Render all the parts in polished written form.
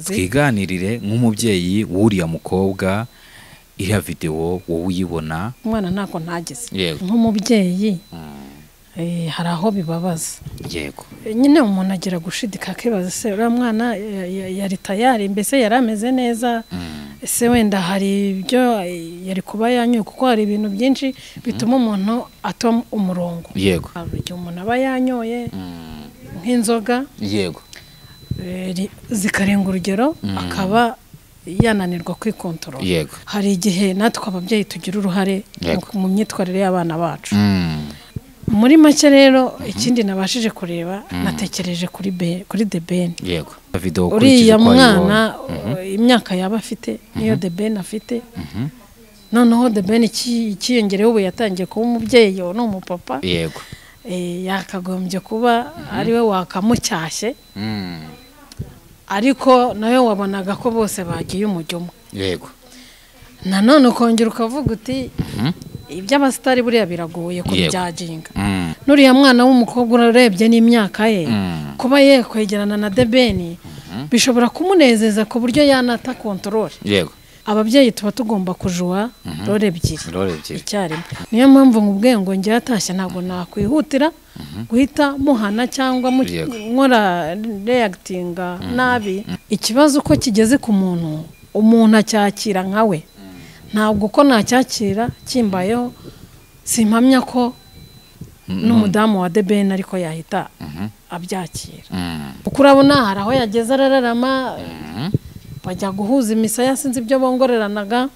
twiganirire nk'umubyeyi wuriya mukobwa iriya video wowe uyibona umwana ntako ntageze yego nk'umubyeyi hari aho bibabaza yego nyine umuntu agira gushidika akibaza se uriya mwana yari tayari mbese yari ameze neza se wenda hari ibyo yari kuba yanyoye kuko hari ibintu byinshi bituma umuntu ata umurongo yego igihe umuntu aba yanyoye nk'inzoga yego zikarenga urugero akaba yananirwa kwikontorora yego hari igihe natwe ababyeyi tugira uruhare mu myitwarire y'abana bacu muri make rero ikindi nabashije kureba natekereje kuri The Ben yego video uriya mwana imyaka yaba afite niyo The Ben afite noneho The Ben ikiyongereho ubu yatangiye kuba umubyeyi no umupapa yego yakagombye kuba ari we wakamucyashye ariko nayo wabonaga ko bose bagiye umujyomo yego nanone ukongera ukavuga uti iby'abasitari buriya biragoye kubyajinga nuriya mwana w'umukobwa urarebye n'imyaka ye kuba ye kwegerana na The Ben bishobora kumunezeza ku buryo yanata control yego ababyeyi tuba tugomba kujua role ebyiri icyarimwe niyo mpamvu nkubwiye ngo njye atashye ntabwo nakwihutira guhita muhana cyangwa nkora reactinga nabi ikibazo uko kigeze ku muntu umuntu acyakira nkawe ntabwo uko nacyakira kimbayeho simpamya ko n'umudamu wa The Ben ariko yahita abyakira kuko urabona hari aho yageze arararama bajya guhuza imisaya sinzi ibyo bongoreranaga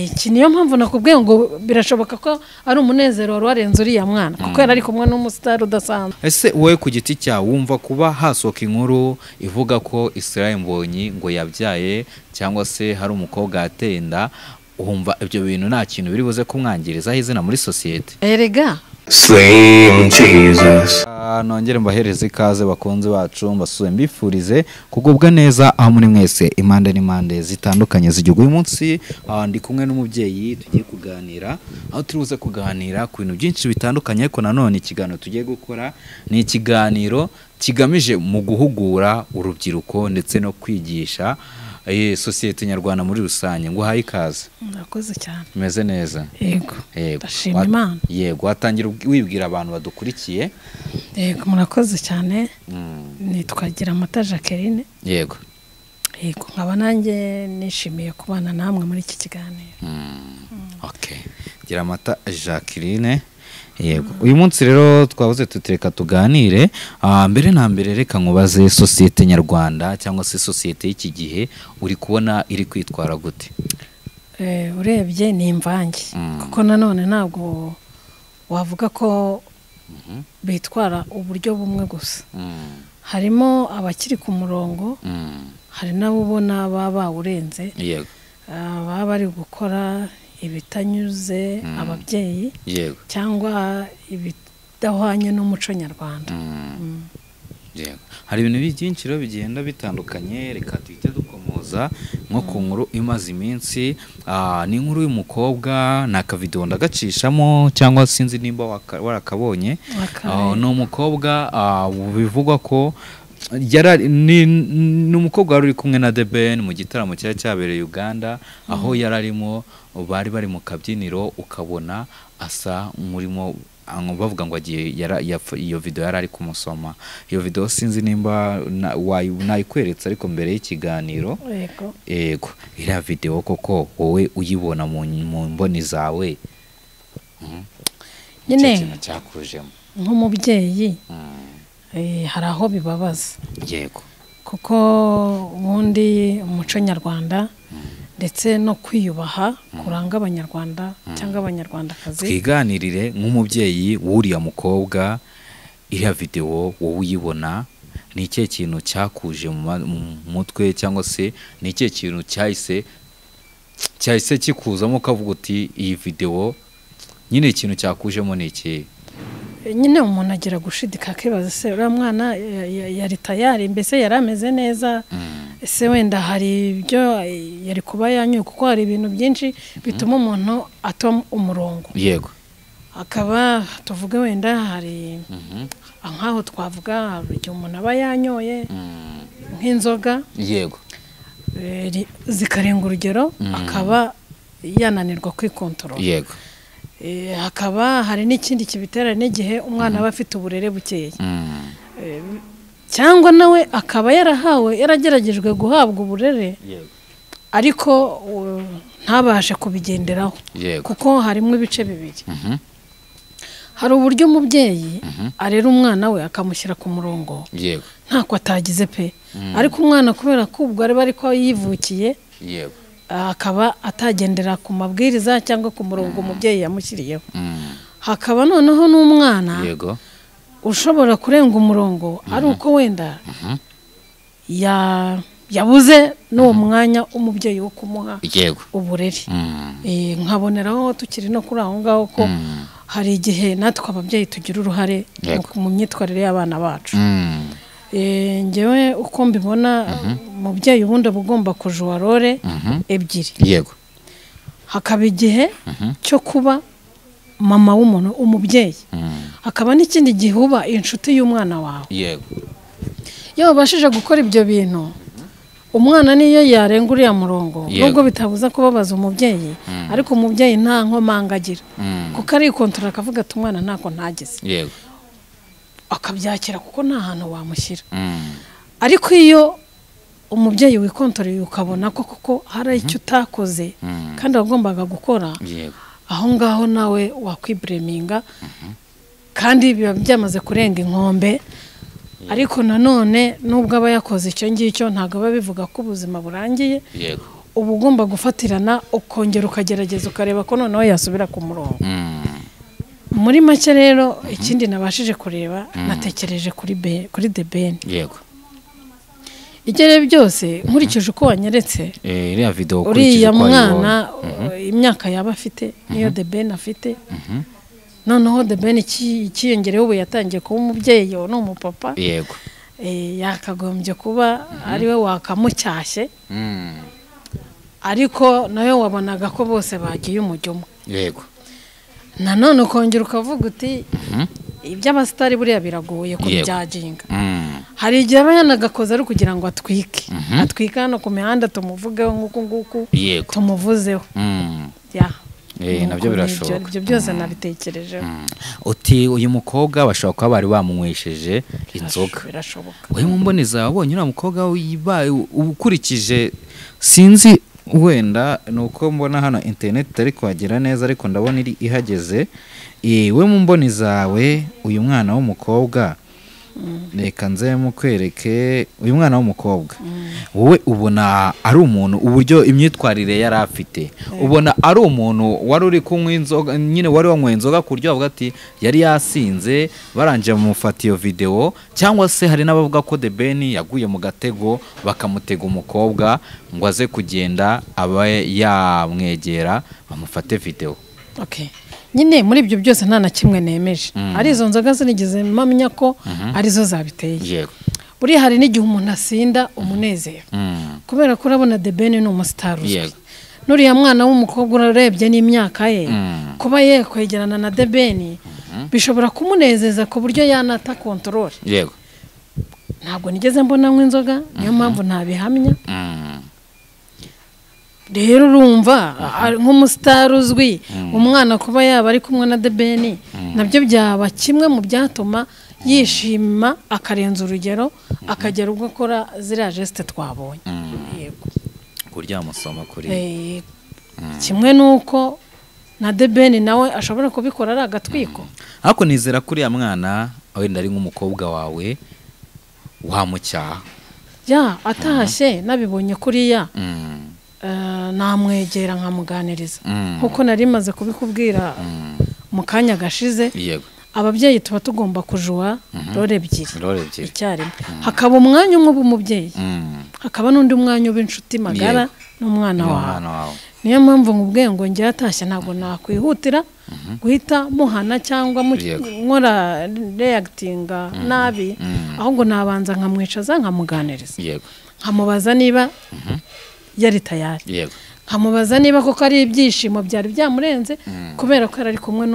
iki niyo mpamvu nakubwiye ngo birashoboka ko ari umunezero wari warenze uriya mwana kuko yari ari kumwe n'umusitari udasanzwe ese wowe ku giti cyawe wumva kuba hasohoka inkuru ivuga ko Israel Mbonyi ngo yabyaye cyangwa se hari umukobwa yateye inda wumva ibyo bintu nta kintu biri buze kumwangirizaho izina muri sosiyete erega Slim Jesus. Nongere mbahereze ikaze bakunze bacu mbasuye mbifurize kugubwa neza aho muri mwese impande n'impande zitandukanye z'igihugu. Uyu munsi ndi kumwe n'umubyeyi tugiye kuganira aho turibuze kuganira ku bintu byinshi bitandukanye ariko nanone ikiganiro tugiye gukora ni ikiganiro kigamije mu guhugura urubyiruko ndetse no kwigisha sosiyete nyarwanda muri rusange ngo haye ikaze. Murakoze cyane. Meze neza. Yego. Ndashima Imana. Yego watangira wibwira abantu badukurikiye. Yego murakoze cyane. Nitwagira Amata Jacqueline. Yego. Yego nkaba nanjye nishimiye kubana namwe muri iki kiganiro. Okay. Gira Amata Jacqueline. Yego uyu munsi rero twavuze tutereka tuganire mbere na mbere reka nkubaze sosiyete nyarwanda cyangwa se sosiyete y'iki gihe uri kubona iri kwitwara gute? Urebye ni imvange kuko nanone ntabwo wavuga ko bitwara uburyo bumwe gusa harimo abakiri ku murongo hari nabo ubona baba bawurenze baba bari gukora ibitanyuze ababyeyi cyangwa ibidahwanye n'umuco nyarwanda. Hari ibintu byinshi rero bigenda bitandukanye reka tuhite dukomoza nko ku nkuru imaze iminsi ni inkuru y'umukobwa na akavideo ndagacishamo cyangwa sinzi nimba warakabonye ni umukobwa bivugwa ko ni umukobwa wari uri kumwe na The Ben mu gitaramo cyari cyabereye Uganda aho yari arimo bari bari mu kabyiniro ukabona asa murimo bavuga ngo agiye iyo video yari ari kumusoma iyo video sinzi nimba nayikweretse ariko mbere y'ikiganiro yego iriya video koko wowe uyibona mu mboni zawe nyine cyakujemo nk'umubyeyi hari aho bibabaza yego kuko ubundi umuco nyarwanda ndetse no kwiyubaha kuranga abanyarwanda cyangwa abanyarwandakazi twiganirire nk'umubyeyi wuriya mukobwa iriya video wowe uyibona ni ikihe kintu cyakuje mu mutwe cyangwa se ni ikihe kintu cyahise kikuzamo ukavuga uti iyi video nyine ikintu cyakujemo ni iki? nyine umuntu agira gushidika akibaza se uriya mwana yari tayari mbese yari ameze neza se wenda hari ibyo yari kuba yanyoye kuko hari ibintu byinshi bituma umuntu ata umurongo yego akaba tuvuge wenda hari nkaho twavuga hari igihe umuntu aba yanyoye nk'inzoga yego zikarenga urugero akaba yananirwa kwikontorora yego hakaba hari n'ikindi kibitera n'igihe umwana aba afite uburere bukeya cyangwa nawe akaba yarageragejwe guhabwa uburere ariko ntabashe kubigenderaho kuko harimo ibice bibiri. Hari uburyo umubyeyi arera umwana we akamushyira ku murongo ntako atagize pe, ariko umwana kubera ko ubwo ari ko yivukiye akaba atagendera ku mabwiriza cyangwa ku murongo umubyeyi yamushyiriyeho. Hakaba noneho n'umwana ushobora kurenga umurongo ari uko wenda yabuze n'uwo mwanya umubyeyi wo kumuha uburere. Nkaboneraho tukiri no kuri aho ngaho ko hari igihe natwe ababyeyi tugira uruhare mu myitwarire y'abana bacu. Ngewe uko mbibona umubyeyi ubundi aba ugomba kujuwa role ebyiri. Hakaba igihe cyo kuba mama w'umuntu umubyeyi, hakaba n'ikindi gihe uba inshuti y'umwana wawe. Iyo wabashije gukora ibyo bintu umwana niyo yarenga uriya murongo nubwo bitabuza kubabaza umubyeyi, ariko umubyeyi nta nkomanga agira kuko arikontorora akavuga ati umwana ntako ntageze, akabyakira kuko nta hantu wamushyira. Ariko iyo umubyeyi wikontoreye ukabona ko koko hari icyo utakoze kandi wagombaga gukora, aho ngaho nawe wakwibureminga kandi biba byamaze kurenga inkombe. Ariko nanone nubwo aba yakoze icyo ngicyo ntabwo aba bivuga ko ubuzima burangiye. Uba ugomba gufatirana ukongera ukagerageza ukareba ko noneho yasubira ku murongo. Muri make rero ikindi nabashije kureba natekereje kuri The Ben. Ibyo rero byose nkurikije uko wanyeretse uriya mwana imyaka yaba afite niyo The Ben afite, noneho The Ben ikiyongereho ubu yatangiye kuba umubyeyi ni umupapa, yakagombye kuba ariwe wakamucyashye, ariko nawe wabonaga ko bose bagiye umujyo umwe. Nanone ukongera ukavuga uti iby'abasitari buriya biragoye kubyaginga. Hari igihe aba yanagakoze ari kugira ngo atwike hano ku mihanda tumuvugeho nk'uku nguku tumuvuzeho. Nabyo birashoboka. Ibyo byose nabitekerejeho. Uti uyu mukobwa bashobora kuba bari bamunywesheje inzoga. Wowe mu mboneza wabonye uriya mukobwa ukurikije sinzi wenda nuko mbona hano internet itari kuhagera neza, ariko ndabona iri ihageze. We mu mboni zawe uyu mwana w'umukobwa reka nze mukwereke uyu mwana w'umukobwa wowe ubona ari umuntu uburyo imyitwarire yari afite, ubona ari umuntu wari uri kunywa inzoga nyine wari wanyweye inzoga ku buryo bavuga ati yari yasinze baranje bamufata iyo video, cyangwa se hari n'abavuga ko The Ben yaguye mu gatego bakamutega umukobwa ngo aze kugenda abaye yamwegera bamufate video? Nyine muri ibyo byose nta na kimwe nemeje. Ari izo nzoga sinigeze mpamya ko arizo zabiteye. Buri hari n'igihe umuntu asinda umunezero kubera ko urabona The Ben ni umustar uzwi. Nuriya mwana w'umukobwa urarebye n'imyaka ye, kuba ye kwegerana na The Ben bishobora kumunezeza ku buryo yanata control. Ntabwo nigeze mbona nk'inzoga, niyo mpamvu ntabihamya. Rero urumva nk'umustar uzwi umwana kuba yaba ari kumwe na The Ben nabyo byaba kimwe mu byatuma yishima akarenza urugero akagera ubwo akora ziriya geste twabonye. Kuryamusoma kuri kimwe nuko na The Ben nawe ashobora kubikora ari agatwiko. Ariko nizera kuri ya mwana wenda ari nk'umukobwa wawe wamucyaha atashye nabibonye kuriya namwegera nkamuganiriza nkuko nari maze kubikubwira mu kanya gashize. Ababyeyi tuba tugomba kujuwa role ebyiri icyarimwe. Hakaba umwanya umwe w'umubyeyi, hakaba n'undi mwanya w'inshuti magara n'umwana wawe. Niyo mpamvu nkubwiye ngo njye atashye ntabwo nakwihutira guhita muhana cyangwa nkora reactinga nabi, ahubwo nabanza nkamwicaza nkamuganiriza, nkamubaza niba yari tayari, nkamubaza niba koko ari ibyishimo byari byamurenze kubera ko ari kumwe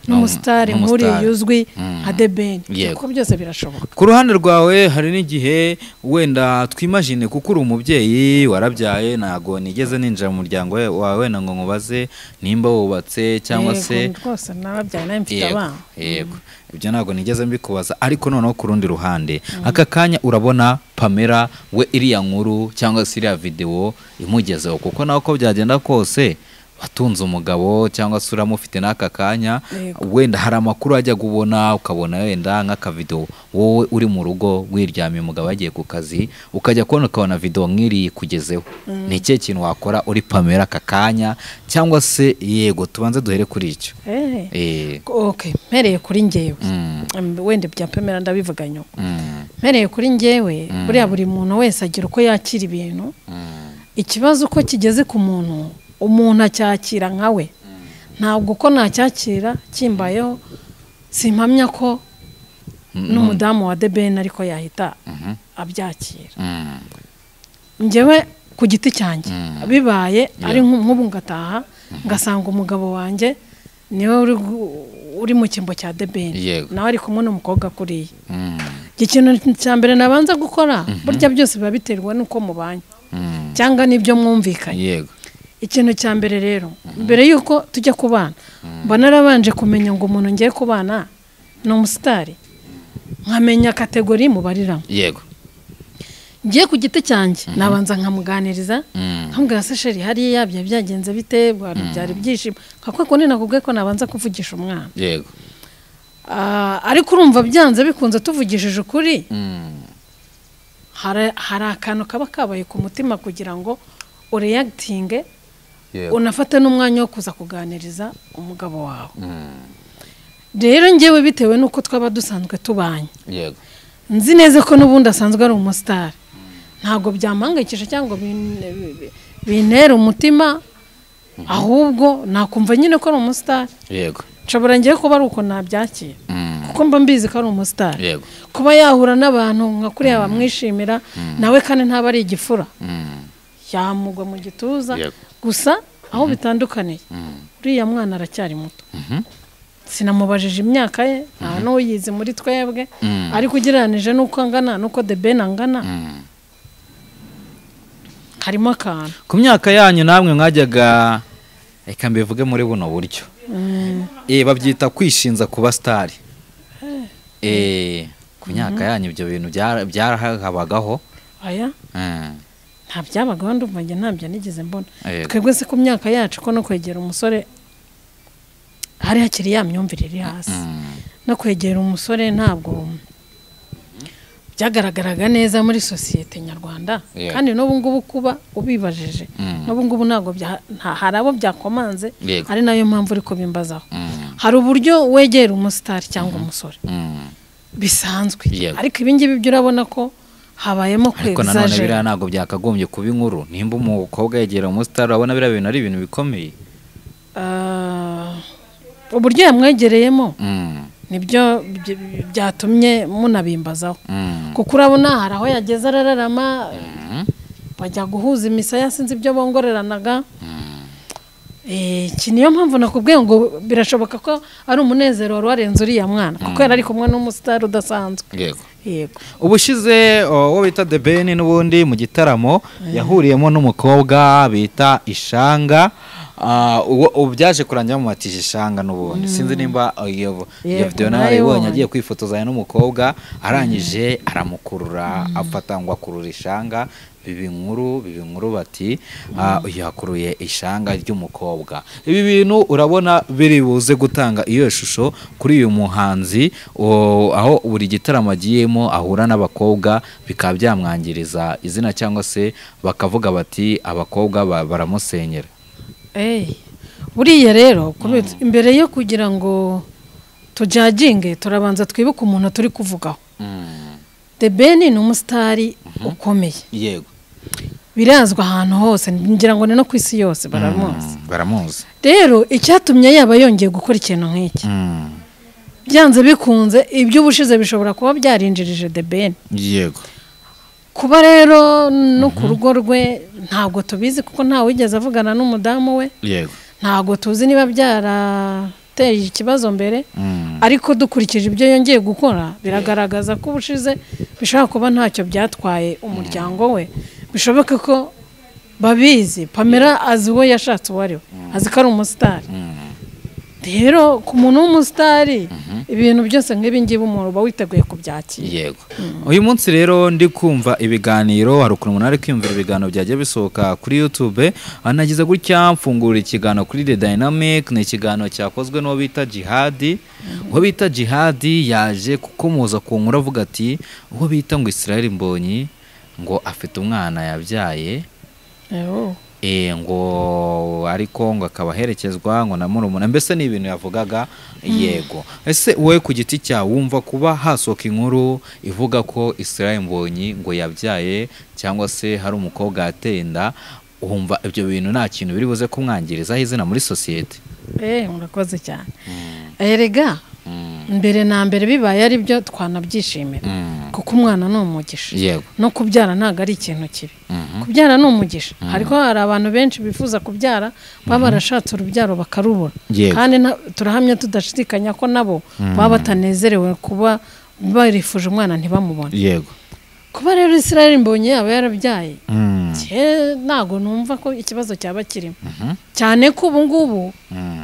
n'umusitari nk'uri yuzwi nka The Ben kuko byose birashoboka. Ku ruhande rwawe hari n'igihe wenda twimagine kuko uri umubyeyi warabyaye ntago nigeze ninjira mu muryango wawe ngo nkubaze nimba wubatse cyangwa se rwose narabyaye nawe mfite abana. Yego ibyo ntago nigeze mbikubaza ariko noneho ku rundi ruhande aka kanya urabona Pamela we iriya nkuru cyangwa se iriya video imugezeho kuko naho ko byagenda kose watunze umugabo cyangwa se uramufite n'aka kanya wenda hari amakuru ajya kubona ukabona wenda nk'aka video wowe uri mu rugo wiryamiye umugabo agiye ku kazi ukajya ukabona video nk'iri kugezeho ni iki kintu wakora uri Pamela aka kanya cyangwa se yego tubanze duhere kuri icyo okay mpereye kuri njyewe wenda bya Pamela ndabivuga nyoko mpereye kuri njyewe buri muntu wese agira uko yakira ibintu ikibazo uko kigeze ku muntu umuntu acyakira nkawe ntabwo uko nacyakira kimbayeho simpamya ko n'umudamu wa The Ben ariko yahita abyakira njyewe ku giti cyanjye bibaye ari nk'ubu ngataha ngasanga umugabo wanjye niwe uri mu cyimbo cya The Ben nawe ari kumwe n'umukobwa kuriye ikintu cya mbere nabanza gukora burya byose biba biterwa n'uko mubanye cyangwa n'ibyo mwumvikanye ikintu cya mbere rero mbere yuko tujya kubana mba narabanje kumenya ngo umuntu ngiye kubana ni umusitari nkamenya kategori mubariramo ngiye ku giti cyanjye nabanza nkamuganiriza nkambwira se sheri hariya byagenze bite byari byishimo kako ni nakubwiye ko nabanza kuvugisha umwana ariko urumva byanze bikunze tuvugishije ukuri hari akantu kaba kabaye ku mutima kugira ngo ureactinge unafata n'umwanya wo kuza kuganiriza umugabo wawe rero njyewe bitewe n'uko twaba dusanzwe tubanye nzi neza ko n'ubundi asanzwe ari umusitari ntabwo byampangayikisha cyangwa bintera umutima ahubwo nakumva nyine ko ari umusitari nshobora ngiye kuba ari uko nabyakira kuko mba mbizi ko ari umusitari kuba yahura n'abantu nka kuriya bamwishimira nawe kandi ntaba ari igifura yamugwa mu gituza gusa aho bitandukaniye uriya mwana aracyari muto sinamubajije imyaka ye nta n'uyizi muri twebwe ariko ugereranije n'uko angana n'uko The Ben angana harimo akantu ku myaka yanyu namwe mwajyaga reka mbivuge muri buno buryo babyita kwishinza kuba sitari ku myaka yanyu ibyo bintu byarahabagaho nta byabagaho ndumva njye ntabyo nigeze mbona twebwe se ku myaka yacu ko no kwegera umusore hari hakiri ya myumvire iri hasi no kwegera umusore ntabwo byagaragaraga neza muri sosiyete nyarwanda kandi n'ubu ngubu kuba ubibajije n'ubu ngubu ntabwo hari abo byakomanze ari nayo mpamvu uri kubimbazaho hari uburyo wegera umusitari cyangwa umusore bisanzwe ariko ibingibi byo urabona ko habayemo kwezaje ariko nanone biriya ntabwo byakagombye kuba inkuru nimba umukobwa yegera umusitari urabona biriya bintu ari ibintu bikomeye uburyo yamwegereyemo nibyo byatumye munabimbazaho kuko urabona hari aho yageze arararama bajya guhuza imisaya sinzi ibyo bongoreranaga iki niyo mpamvu nakubwiye ngo birashoboka ko ari umunezero wari warenze uriya mwana kuko yari ari kumwe n'umusitari udasanzwe yego ubushize wo bita The Ben n'ubundi mu gitaramo yahuriyemo n'umukobwa bita Ishanga byaje kurangira mu matije Ishanga n'ubundi sinzi nimba iyo video nawe ibonye agiye kwifotozanya n'umukobwa arangije aramukurura afata ngo akurura Ishanga bibi nkuru bati yakuruye Ishanga ry'umukobwa ibi bintu urabona biri buze gutanga iyo shusho kuri uyu muhanzi aho buri gitaramo agiyemo ahura n'abakobwa bikaba byamwangiriza izina cyangwa se bakavuga bati abakobwa baramusenyera buriya rero imbere yo kugira ngo tujaginge turabanza twibuke umuntu turi kuvugaho The Ben ni umusitari ukomeye yego birazwa ahantu hose ngira ngo ni no ku isi yose baramuzi rero icyatumye yaba yongeye gukora ikintu nk'iki byanze bikunze iby'ubushize bishobora kuba byarinjirije The Ben yego kuba rero no ku rugo rwe ntabwo tubizi kuko ntawe wigeze avugana n'umudamu we yego ntabwo tuzi niba byara yarateye ikibazo mbere ariko dukurikije ibyo yongeye gukora biragaragaza ko ubushize bishaka kuba ntacyo byatwaye umuryango we bishoboka ko babizi Pamela azi uwo yashatse uwo ari we azi ko ari umusitari rero ku muntu w'umusitari ibintu byose nk'ibi ngibi umuntu uba witeguye kubyakira yego uyu munsi rero ndi kumva ibiganiro hari ukuntu umuntu ari kwiyumvira ibiganiro byagiye bisohoka kuri YouTube anagize gutya mfungura ikiganiro kuri The Dynamic ni ikiganiro cyakozwe n'uwo bita Jihadi uwo bita Jihadi yaje kukomoza ku nkuru avuga ati uwo bita ngo Israel Mbonyi ngo afite umwana yabyaye ngo ariko ngo akaba herekezwa ngo na murumuna mbese ni ibintu yavugaga yego ese wowe ku giti cyawe wumva kuba hasohoka inkuru ivuga ko Israel Mbonyi ngo yabyaye cyangwa se hari umukobwa yatenda wumva ibyo bintu nta kintu biri buze kumwangirizaho izina muri societe murakoze cyane erega mbere na mbere bibaye ari byo twanabyishimira kuko umwana ni umugisha no kubyara ntabwo ari ikintu kibi kubyara ni umugisha ariko hari abantu benshi bifuza kubyara baba barashatse urubyaro bakarubura kandi turahamya tudashidikanya ko nabo baba batanezerewe kuba barifuje umwana ntibamubone yego kuba rero Israel Mbonyi yaba yarabyaye ntago numva ko ikibazo cyaba kirimo cyane ko ubu ngubu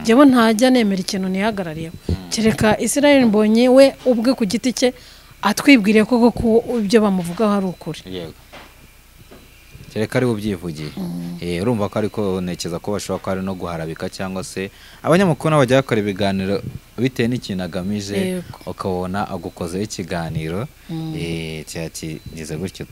njyewe ntajya nemera ikintu nihagarariyeho kereka Israel Mbonyi we ubwe ku giti cye atwibwiriye koko ko ibyo bamuvugaho ari ukuri yego kereka ari ubyivugiye urumva ko ariko nekeza ko bashobora ko ari no guharabika cyangwa se abanyamakuru n'abajya bakora ibiganiro bitewe n'ikintu agamije ukabona agukozeho ikiganiro cyakigeze gutyo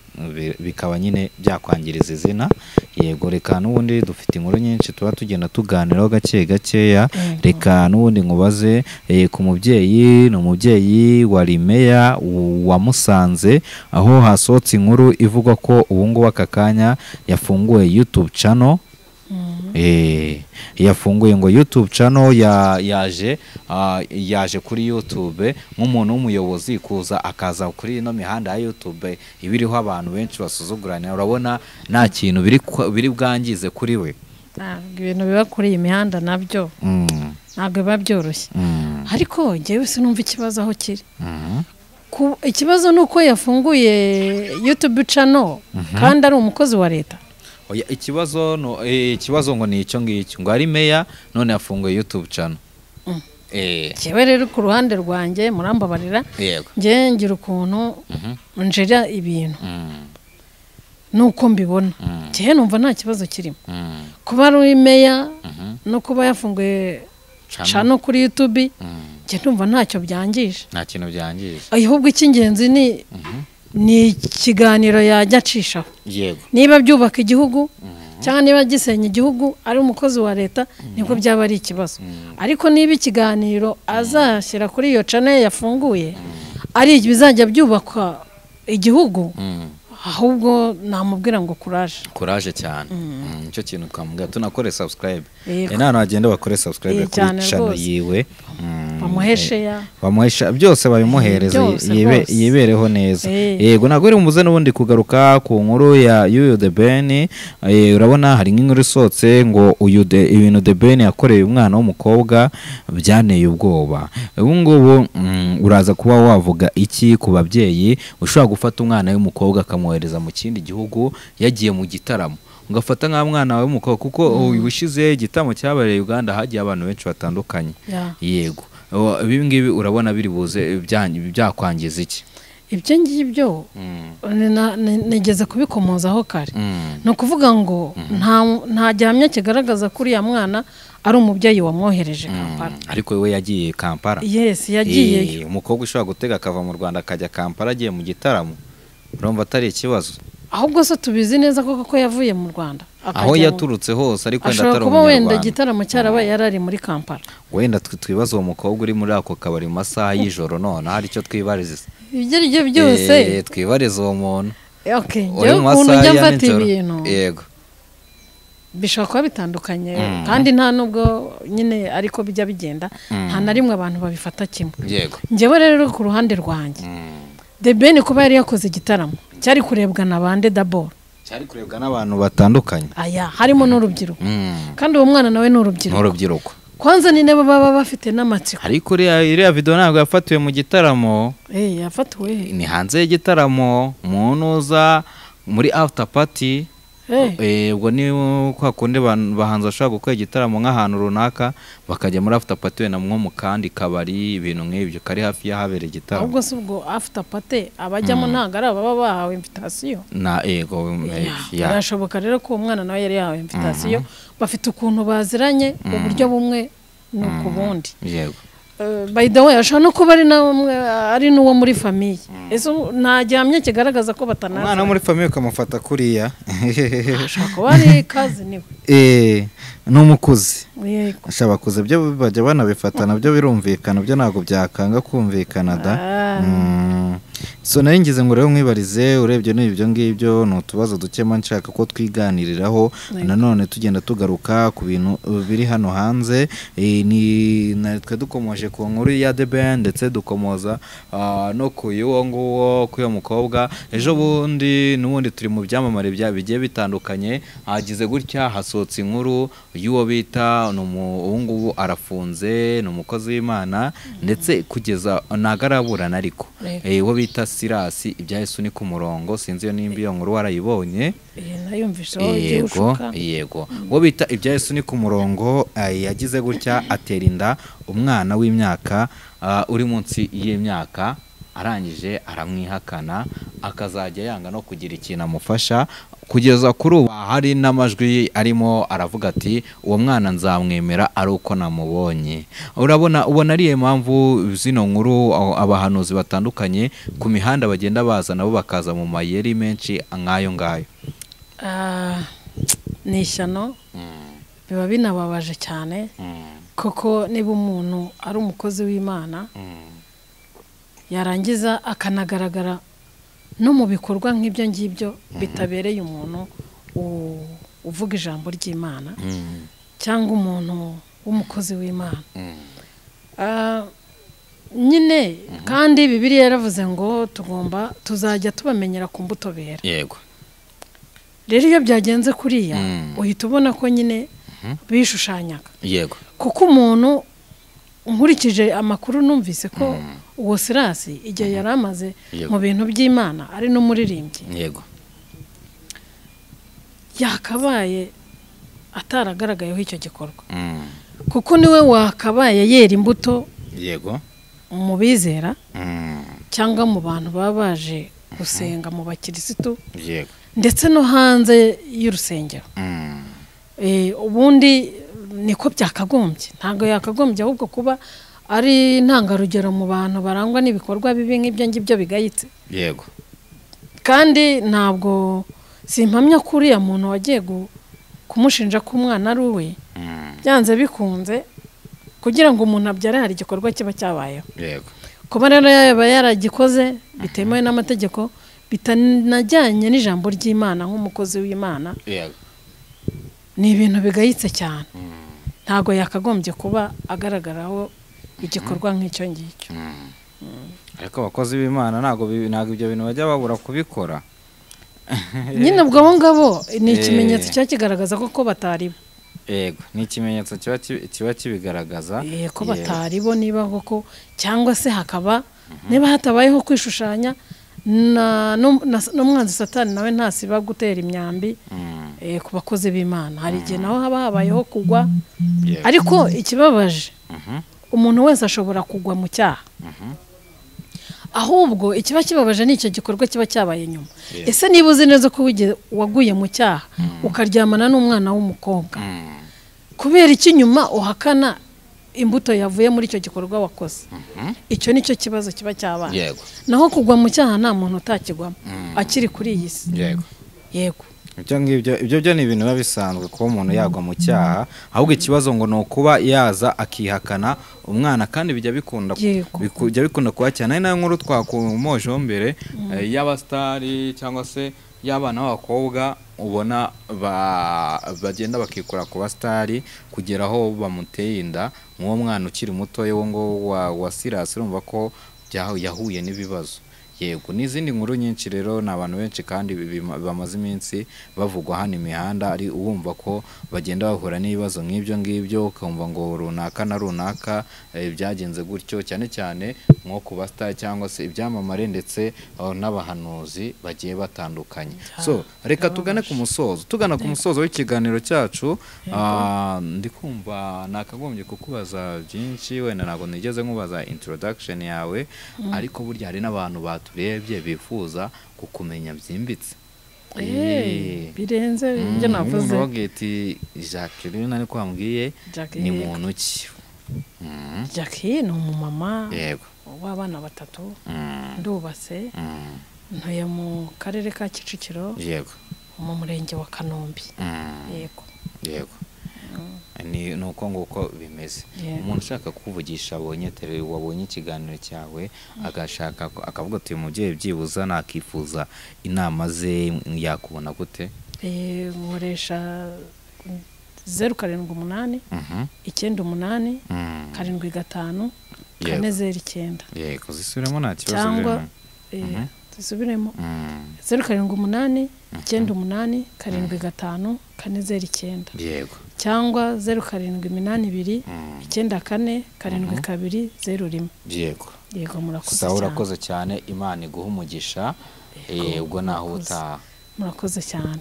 bikaba nyine byakwangiriza izina yego reka n'ubundi dufite inkuru nyinshi tuba tugenda tuganiraho gake gakeya reka n'ubundi nkubaze ku mubyeyi ni umubyeyi wa Limeya wa Musanze aho hasohotse inkuru ivuga ko ubu ngubu aka kanya yafunguye YouTube channel yafunguye ngo YouTube channel yaje kuri YouTube nk'umuntu w'umuyobozi kuza akaza kuri ino mihanda ya YouTube ibiriho abantu benshi basuzugurana urabona nta kintu biri bwangize kuri we ibintu biba kuri iyi mihanda nabyo ntabwo biba byoroshye ariko njyewe sinumva ikibazo aho kiri ikibazo ni uko yafunguye YouTube channel kandi ari umukozi wa leta ikibazo ngo ni icyo ngicyo ngo ari meya none yafunguye YouTube channel Jewe rero ku ruhande rwanjye murambabarira nge ngira ukuntu njera ibintu nuko mbibona cyehe numva nta kibazo kirimo kuba ari meya no kuba yafunguye channel kuri YouTube nge numva ntacyo byangije nta kintu byangije ahubwo icy'ingenzi ni ikiganiro yajya acishaho yego niba byubaka igihugu cyangwa niba gisenya igihugu ari umukozi wa leta niko byaba ari ikibazo ariko niba ikiganiro azashyira kuri iyo channel yafunguye ari bizajya byubaka igihugu ahubwo namubwira ngo courage cyane nicyo kintu twamubwira tunakore subscribe nano agenda bakore subscribe kuri channel yiwe bamuhesha byose babimuhereza yibereho neza yego nagwe rumuze n'ubundi kugaruka ku nkuru ya Yuyu The Ben urabona hari nk'inkuru isotse ngo ibintu The Ben yakoreye umwana w'umukobwa byaneye ubwoba ubu ngubu uraza kuba wavuga iki ku babyeyi ushobora gufata umwana w'umukobwa akamwohereza mu kindi gihugu yagiye mu gitaramo ungafata nka mwana wawe w'umukobwa kuko ubushize igitaramo cyabereye Uganda hagiye abantu benshi batandukanye yego ibi ngibi urabona biri buze byakwangiza iki ibyo ngibyo nigeze kubikomozaho kare no kuvuga ngo nta gihamya kigaragaza kuri ya mwana ari umubyeyi wamwohereje Kampala ariko we yagiye Kampala yes yagiye umukobwa ushobora gutega akava mu Rwanda akajya Kampala agiye mu gitaramo urumva atari ikibazo ahubwo se tubizi neza ko yavuye mu Rwanda aho yaturutse hose ariko wenda atari umunyarwanda wenda igitaramo cyarabaye yarari muri Kampala wenda twibaza uwo mukobwa uri muri ako kabari mu masaha y'ijoro none hari icyo twibariza ibyo ari byo byose twibariza uwo muntu njyewe ukuntu njya mfata ibintu yego bishobora kuba bitandukanye kandi nta nubwo nyine ariko bijya bigenda nta na rimwe abantu babifata kimwe njyewe rero ku ruhande rwanjye The Ben kuba yari yakoze igitaramo cyari kurebwa na bande d'abord cyari kurebwa n'abantu batandukanye harimo n'urubyiruko kandi uwo mwana nawe n'urubyiruko kwanza ni nabo baba bafite n'amatsiko. ariko iriya video ntabwo yafatiwe mu gitaramo, yafatiwe ni hanze y'igitaramo, umuntu uza muri after party. Ubwo ni kwa kundi bahanze bashaka gukora igitaramo nk'ahantu runaka bakajya muri after party na mwo mu kandi kabari, ibintu nk'ibyo kari hafi y'ahabera igitaramo. Ahubwo si ubwo after party abajyamo ntabwo ari baba bahawe invitation na ego birashoboka rero ko umwana nawe yari yahawe invitation, bafite ukuntu baziranye uburyo bumwe no kubundi. Yego. By the way, ashobora no kuba ari n'uwo muri famiye. Ese nta gihamya kigaragaza ko batanaza. Umwana muri famiye ukamufata kuriya. Ashobora kuba ari kazi niwe. N'umukuzi. Ashaka kuze byo bajya banabifata nabyo birumvikana, byo ntago byakanga kumvikana da. So nari ngize ngo rero mwibarize, urebye n'ibyo ngibyo ni utubazo dukema nshaka ko twiganiriraho, nanone tugenda tugaruka ku bintu biri hano hanze. Ni natwe dukomoje ku nkuru ya The Ben ndetse dukomoza no ku yuwo nguwo ku yo mukobwa. Ejo bundi n'ubundi turi mu byamamare bigiye bitandukanye, hagize gutya hasohotse inkuru y'uwo bita ubu ngubu arafunze, ni umukozi w'Imana ndetse kugeza nagaraburana, ariko uwo bita Silas ibya Yesu ni ku murongo, sinzi yo nimba iyo nkuru warayibonye. Yego uwo bita ibya Yesu ni ku murongo yagize gutya atera inda umwana w'imyaka uri munsi y'imyaka, arangije aramwihakana, akazajya yanga no kugira ikintu amufasha. Kugeza kuri ubu hari n'amajwi arimo aravuga ati uwo mwana nzamwemera ari uko namubonye. Ubona ariye mpamvu zino nkuru abahanuzi batandukanye ku mihanda bagenda baza nabo bakaza mu mayeri menshi nk'ayo ngayo. Ni ishyano, biba binababaje cyane kuko niba umuntu ari umukozi w'Imana yarangiza akanagaragara no mu bikorwa nk'ibyo ngibyo bitabereye umuntu uvuga ijambo ry'Imana cyangwa umuntu w'umukozi w'Imana. Nyine kandi Bibiliya yaravuze ngo tuzajya tubamenyera ku mbuto bera. Yego. Rero iyo byagenze kuriya uhita ubona ko nyine bishushanyaga. Yego. Kuko umuntu nkurikije amakuru numvise ko uwo Silas igihe yari amaze mu bintu by'Imana ari no muririmbyi. Yego. Yakabaye ataragaragayeho icyo gikorwa. Kuko niwe wakabaye yera imbuto. Yego. Mu bizera cyangwa mu bantu baba baje gusenga mu bakirisitu. Yego. Ndetse no hanze y'urusengero. Ubundi niko byakagombye, ntabwo yakagombye ahubwo kuba ari ntangarugero mu bantu barangwa n'ibikorwa bibi nk'ibyo ngibyo bigayitse. Yego. Kandi ntabwo simpamya kuri ya muntu wagiye kumushinja ko umwana ari uwe, byanze bikunze kugira ngo umuntu abyare hari igikorwa kiba cyabayeho. Yego. Kuba rero yaba yaragikoze bitemewe n'amategeko, bitanajyanye n'ijambo ry'Imana nk'umukozi w'Imana. Yego. Ni ibintu bigayitse cyane. Ntago yakagombye kuba agaragaraho igikorwa nk'icyo ngicyo. Ariko abakozi b'Imana ntago ibyo bintu bajya babura kubikora. Nyine ubwo abo ngabo ni ikimenyetso cyo kigaragaza ko bataribo. Yego, ni ikimenyetso kiba kibigaragaza ko bataribo niba koko, cyangwa se hakaba niba hatabayeho kwishushanya n'umwanzi Satani nawe ntasiba gutera imyambi ku bakozi b'Imana. Hari igihe naho haba habayeho kugwa, ariko ikibabaje umuntu wese ashobora kugwa mu cyaha. Ahubwo ikiba kibabaje ni icyo gikorwa kiba cyabaye nyuma. Ese niba uzi neza ko waguye mu cyaha ukaryamana n'umwana w'umukobwa, kubera iki nyuma uhakana imbuto yavuye muri icyo gikorwa wakoze? Icyo nicyo kibazo kiba cyabaye. Naho kugwa mu cyaha nta muntu utakigwamo akiri kuri iyi si. Yego. Ibyo byo ni ibintu biba bisanzwe kuba umuntu yagwa mu cyaha, ahubwo ikibazo ngo ni ukuba yaza akihakana umwana, kandi bijya bikunda kuba cyane. Ari nayo nkuru twakumojeho mbere y'abasitari cyangwa se y'abana b'abakobwa ubona bagenda bakikora ku basitari kugera aho bamuteye inda. Nk'uwo mwana ukiri muto wo ngo wa Silas urumva ko yahuye n'ibibazo, yego n'izindi nkuru nyinshi rero ni abantu benshi kandi bamaze iminsi bavugwa hano imihanda ari uwumva ko bagenda bahura n'ibibazo nk'ibyo ngibyo ukumva ngo runaka na runaka byagenze gutyo cyane cyane nko ku bastar cyangwa se ibyamamare ndetse n'abahanuzi bagiye batandukanye. So reka tugane ku musozo, tugana ku musozo w'ikiganiro cyacu. Ndi kumva nakagombye kukubaza byinshi, wenda ntabwo nigeze nkubaza introduction yawe, ariko burya hari n'abantu baturebye bifuza kukumenya byimbitse. Birenze ibyo navuze. Ati Jacqueline ariko wambwiye ni muntu ki? Jackie ni umumama yego w'abana 3, ndubatse, ntuye mu karere ka Kicukiro, yego mu murenge wa Kanombe. Yego yego ni uko nguko bimeze. Umuntu ushaka kuvugisha wabonye ikiganiro cyawe agashaka akavuga ati uyu mubyeyi byibuza nakifuza inama ze yakubona gute? Nkoresha 078 98 75 409. Yego zisubiremo nta kibazo cyangwa zisubiremo 078 98 75 409. Yego cyangwa 0782 94 72 01. Yego yego murakoze cyane. Urakoze cyane, Imana iguha umugisha. Ubwo naho utaha. Murakoze cyane.